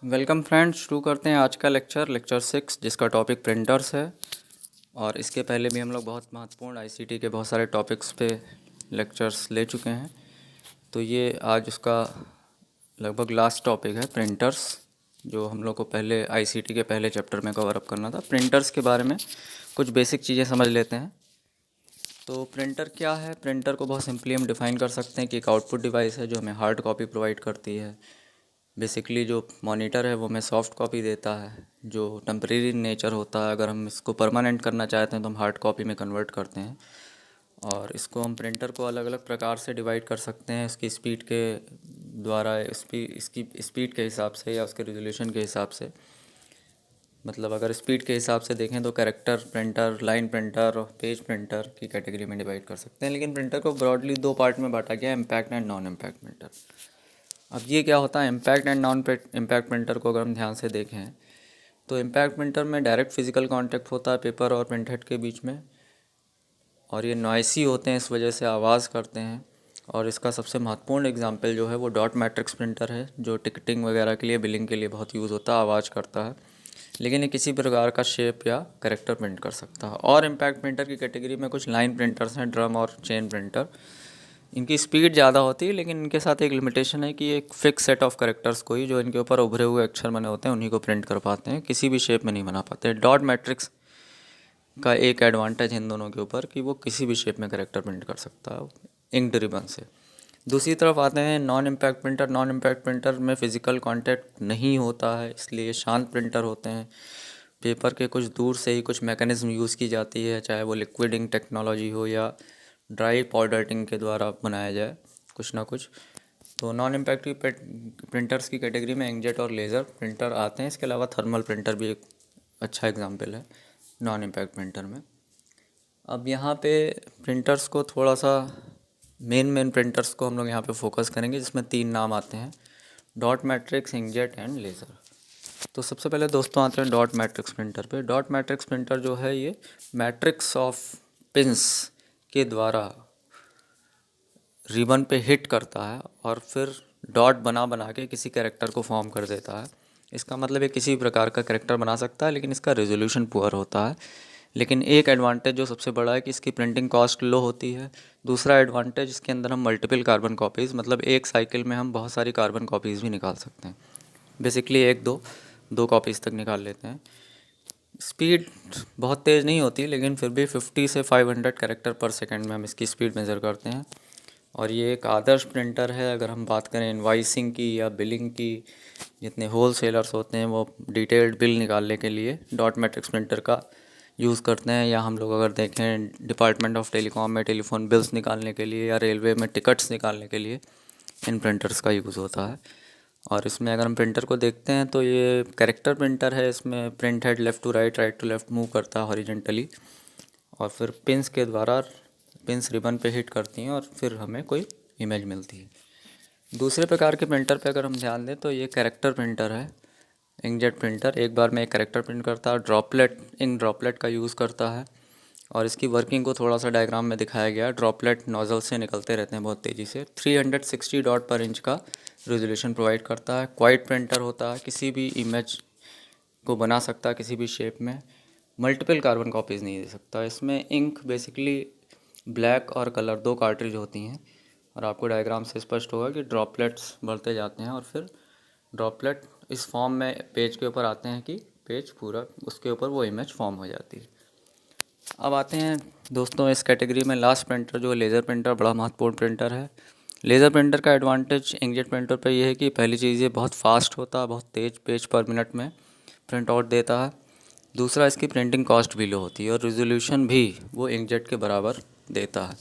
Welcome friends, शुरू करते हैं आज का लेक्चर 6 जिसका टॉपिक प्रिंटर्स है। और इसके पहले भी हम लोग बहुत महत्वपूर्ण आईसीटी के बहुत सारे टॉपिक्स पे लेक्चर्स ले चुके हैं। तो ये आज उसका लगभग लास्ट टॉपिक है, प्रिंटर्स, जो हम लोग को पहले आईसीटी के पहले चैप्टर में कवर अप करना था। प्रिंटर्स के बारे में कुछ बेसिक चीज़ें समझ लेते हैं। तो प्रिंटर क्या है? प्रिंटर को बहुत सिंपली हम डिफ़ाइन कर सकते हैं कि एक आउटपुट डिवाइस है जो हमें हार्ड कॉपी प्रोवाइड करती है। बेसिकली जो मॉनिटर है वो हमें सॉफ्ट कॉपी देता है, जो टेम्परेरी नेचर होता है। अगर हम इसको परमानेंट करना चाहते हैं तो हम हार्ड कॉपी में कन्वर्ट करते हैं। और इसको हम प्रिंटर को अलग अलग प्रकार से डिवाइड कर सकते हैं, इसकी स्पीड के द्वारा, इसकी स्पीड के हिसाब से या उसके रेजोल्यूशन के हिसाब से। मतलब अगर स्पीड के हिसाब से देखें तो कैरेक्टर प्रिंटर, लाइन प्रिंटर और पेज प्रिंटर की कैटेगरी में डिवाइड कर सकते हैं। लेकिन प्रिंटर को ब्रॉडली दो पार्ट में बांटा गया है, impact and non impact printer. अब ये क्या होता है? Impact and non impact printer को अगर हम ध्यान से देखें तो इम्पैक्ट प्रिंटर में डायरेक्ट फिजिकल कांटेक्ट होता है पेपर और प्रिंट हेड के बीच में, और ये नॉइसी होते हैं, इस वजह से आवाज़ करते हैं। और इसका सबसे महत्वपूर्ण एग्जांपल जो है वो डॉट मैट्रिक्स प्रिंटर है, जो टिकटिंग वगैरह के लिए, बिलिंग के लिए बहुत यूज़ होता है, आवाज़ करता है। लेकिन ये किसी प्रकार का शेप या करेक्टर प्रिंट कर सकता है। और इम्पैक्ट प्रिंटर की कैटेगरी में कुछ लाइन प्रिंटर्स हैं, ड्रम और चेन प्रिंटर। इनकी स्पीड ज़्यादा होती है, लेकिन इनके साथ एक लिमिटेशन है कि एक फ़िक्स सेट ऑफ करेक्टर्स को ही, जो इनके ऊपर उभरे हुए अक्षर बने होते हैं, उन्हीं को प्रिंट कर पाते हैं, किसी भी शेप में नहीं बना पाते। डॉट मैट्रिक्स का एक एडवांटेज इन दोनों के ऊपर कि वो किसी भी शेप में करेक्टर प्रिंट कर सकता है इंक रिबन से। दूसरी तरफ आते हैं non impact printer. Non impact printer में फ़िज़िकल कांटेक्ट नहीं होता है, इसलिए शांत प्रिंटर होते हैं। पेपर के कुछ दूर से ही कुछ मैकेनिज़्म यूज़ की जाती है, चाहे वो लिक्विड इंक टेक्नोलॉजी हो या ड्राई पाउडरिंग के द्वारा बनाया जाए कुछ ना कुछ। तो नॉन इम्पैक्ट की प्रिंटर्स की कैटेगरी में इंकजेट और लेज़र प्रिंटर आते हैं। इसके अलावा थर्मल प्रिंटर भी एक अच्छा एग्जांपल है नॉन इम्पैक्ट प्रिंटर में। अब यहाँ पे प्रिंटर्स को थोड़ा सा, मेन प्रिंटर्स को हम लोग यहाँ पे फोकस करेंगे, जिसमें 3 नाम आते हैं: dot matrix, inkjet and laser. तो सबसे पहले दोस्तों आते हैं डॉट मैट्रिक्स प्रिंटर पे। डॉट मैट्रिक्स प्रिंटर जो है ये मैट्रिक्स ऑफ पिंस के द्वारा रिबन पे हिट करता है और फिर डॉट बना बना के किसी कैरेक्टर को फॉर्म कर देता है। इसका मतलब ये किसी प्रकार का कैरेक्टर बना सकता है, लेकिन इसका रेजोल्यूशन पुअर होता है। लेकिन एक एडवांटेज जो सबसे बड़ा है कि इसकी प्रिंटिंग कॉस्ट लो होती है। दूसरा एडवांटेज, इसके अंदर हम मल्टीपल कार्बन कॉपीज़, मतलब एक साइकिल में हम बहुत सारी कार्बन कॉपीज़ भी निकाल सकते हैं। बेसिकली एक दो कॉपीज़ तक निकाल लेते हैं। स्पीड बहुत तेज़ नहीं होती, लेकिन फिर भी 50 से 500 कैरेक्टर पर सेकंड में हम इसकी स्पीड मेज़र करते हैं। और ये एक आदर्श प्रिंटर है। अगर हम बात करें इनवाइसिंग की या बिलिंग की, जितने होल सेलर्स होते हैं वो डिटेल्ड बिल निकालने के लिए डॉट मैट्रिक्स प्रिंटर का यूज़ करते हैं। या हम लोग अगर देखें डिपार्टमेंट ऑफ टेलीकॉम में टेलीफोन बिल्स निकालने के लिए या रेलवे में टिकट्स निकालने के लिए इन प्रिंटर्स का यूज़ होता है। और इसमें अगर हम प्रिंटर को देखते हैं तो ये कैरेक्टर प्रिंटर है। इसमें print head left to right, right to left move करता है हॉरिजेंटली, और फिर पिंस के द्वारा पिंस रिबन पे हिट करती हैं और फिर हमें कोई इमेज मिलती है। दूसरे प्रकार के प्रिंटर पे अगर हम ध्यान दें तो ये कैरेक्टर प्रिंटर है, इंकजेट प्रिंटर। एक बार में एक कैरेक्टर प्रिंट करता है, ड्रॉपलेट, इंक ड्रॉपलेट का यूज़ करता है। और इसकी वर्किंग को थोड़ा सा डायग्राम में दिखाया गया है। ड्रॉपलेट नोजल से निकलते रहते हैं बहुत तेज़ी से। 360 डॉट पर इंच का रेजोल्यूशन प्रोवाइड करता है। क्वाइट प्रिंटर होता है, किसी भी इमेज को बना सकता है किसी भी शेप में। मल्टीपल कार्बन कॉपीज़ नहीं दे सकता। इसमें इंक बेसिकली ब्लैक और कलर, दो कार्ट्रिज होती हैं। और आपको डायग्राम से स्पष्ट होगा कि ड्रॉपलेट्स बढ़ते जाते हैं और फिर ड्रॉपलेट इस फॉर्म में पेज के ऊपर आते हैं कि पेज पूरा, उसके ऊपर वो इमेज फॉर्म हो जाती है। अब आते हैं दोस्तों इस कैटेगरी में लास्ट प्रिंटर, जो लेज़र प्रिंटर, बड़ा महत्वपूर्ण प्रिंटर है। लेज़र प्रिंटर का एडवांटेज इंकजेट प्रिंटर पर यह है कि पहली चीज़ ये बहुत फास्ट होता है, बहुत तेज़ पेज पर मिनट में प्रिंट आउट देता है। दूसरा, इसकी प्रिंटिंग कॉस्ट भी लो होती है और रेजोल्यूशन भी वो इंकजेट के बराबर देता है।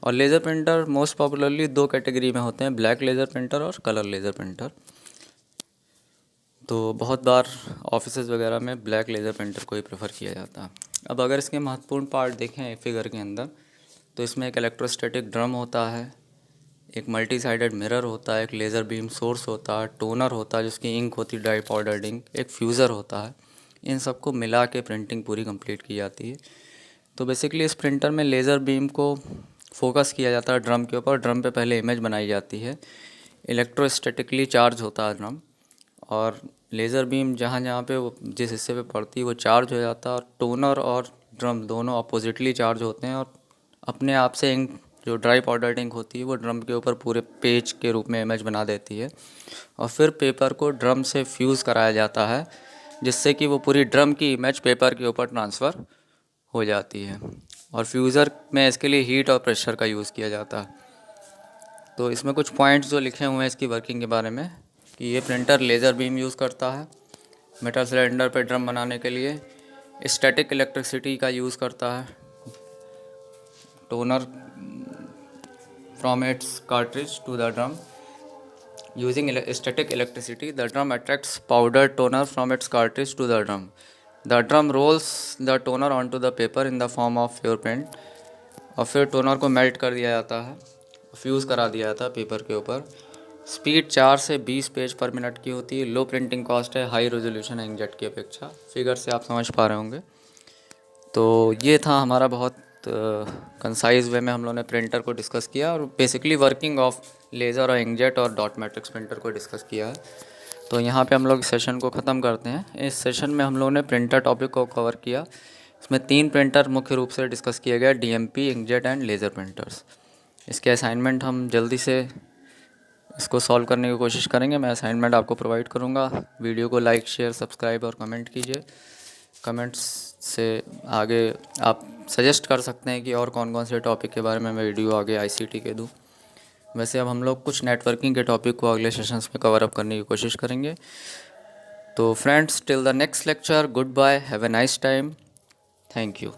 और लेज़र प्रिंटर मोस्ट पॉपुलरली दो कैटेगरी में होते हैं, ब्लैक लेज़र प्रिंटर और कलर लेज़र प्रिंटर। तो बहुत बार ऑफिसेज़ वगैरह में ब्लैक लेज़र प्रिंटर को ही प्रेफर किया जाता है। अब अगर इसके महत्वपूर्ण पार्ट देखें फिगर के अंदर, तो इसमें एक इलेक्ट्रोस्टैटिक ड्रम होता है, एक मल्टी साइडेड मिरर होता है, एक लेज़र बीम सोर्स होता है, टोनर होता है जिसकी इंक होती है ड्राई पाउडर्ड इंक, एक फ्यूज़र होता है। इन सबको मिला के प्रिंटिंग पूरी कंप्लीट की जाती है। तो बेसिकली इस प्रिंटर में लेज़र बीम को फोकस किया जाता है ड्रम के ऊपर। ड्रम पे पहले इमेज बनाई जाती है, इलेक्ट्रोस्टैटिकली चार्ज होता है ड्रम, और लेज़र बीम जहाँ जहाँ पे वो जिस हिस्से पे पड़ती है वो चार्ज हो जाता है, और टोनर और ड्रम दोनों अपोजिटली चार्ज होते हैं, और अपने आप से इंक जो ड्राई पाउडर इंक होती है वो ड्रम के ऊपर पूरे पेज के रूप में इमेज बना देती है, और फिर पेपर को ड्रम से फ्यूज़ कराया जाता है, जिससे कि वो पूरी ड्रम की इमेज पेपर के ऊपर ट्रांसफ़र हो जाती है। और फ्यूज़र में इसके लिए हीट और प्रेशर का यूज़ किया जाता है। तो इसमें कुछ पॉइंट्स जो लिखे हुए हैं इसकी वर्किंग के बारे में, कि ये प्रिंटर लेज़र बीम यूज़ करता है मेटल सिलेंडर पे ड्रम बनाने के लिए, स्टैटिक इलेक्ट्रिसिटी का यूज़ करता है, toner from its cartridge to the drum using static electricity. The drum attracts powdered toner from its cartridge to the drum. The drum rolls the toner onto the paper in the form of pure paint. और फिर toner को melt कर दिया जाता है, fuse करा दिया जाता है पेपर के ऊपर। स्पीड 4 से 20 पेज पर मिनट की होती है। लो प्रिंटिंग कॉस्ट है हाई रेजोल्यूशन इंकजेट की अपेक्षा। फिगर से आप समझ पा रहे होंगे। तो ये था हमारा बहुत कंसाइज वे में हम लोगों ने प्रिंटर को डिस्कस किया, और बेसिकली वर्किंग ऑफ लेज़र और इंकजेट और डॉट मैट्रिक्स प्रिंटर को डिस्कस किया है। तो यहाँ पे हम लोग सेशन को ख़त्म करते हैं। इस सेशन में हम लोगों ने प्रिंटर टॉपिक को कवर किया। इसमें 3 प्रिंटर मुख्य रूप से डिस्कस किया गया, DMP, inkjet and laser printers. इसके असाइनमेंट हम जल्दी से इसको सॉल्व करने की कोशिश करेंगे। मैं असाइनमेंट आपको प्रोवाइड करूँगा। वीडियो को लाइक, शेयर, सब्सक्राइब और कमेंट कीजिए। कमेंट्स से आगे आप सजेस्ट कर सकते हैं कि और कौन कौन से टॉपिक के बारे में मैं वीडियो आगे आईसीटी के दूँ। वैसे अब हम लोग कुछ नेटवर्किंग के टॉपिक को अगले सेशंस में कवर अप करने की कोशिश करेंगे। तो friends, till the next lecture, good bye, have a nice time, thank you.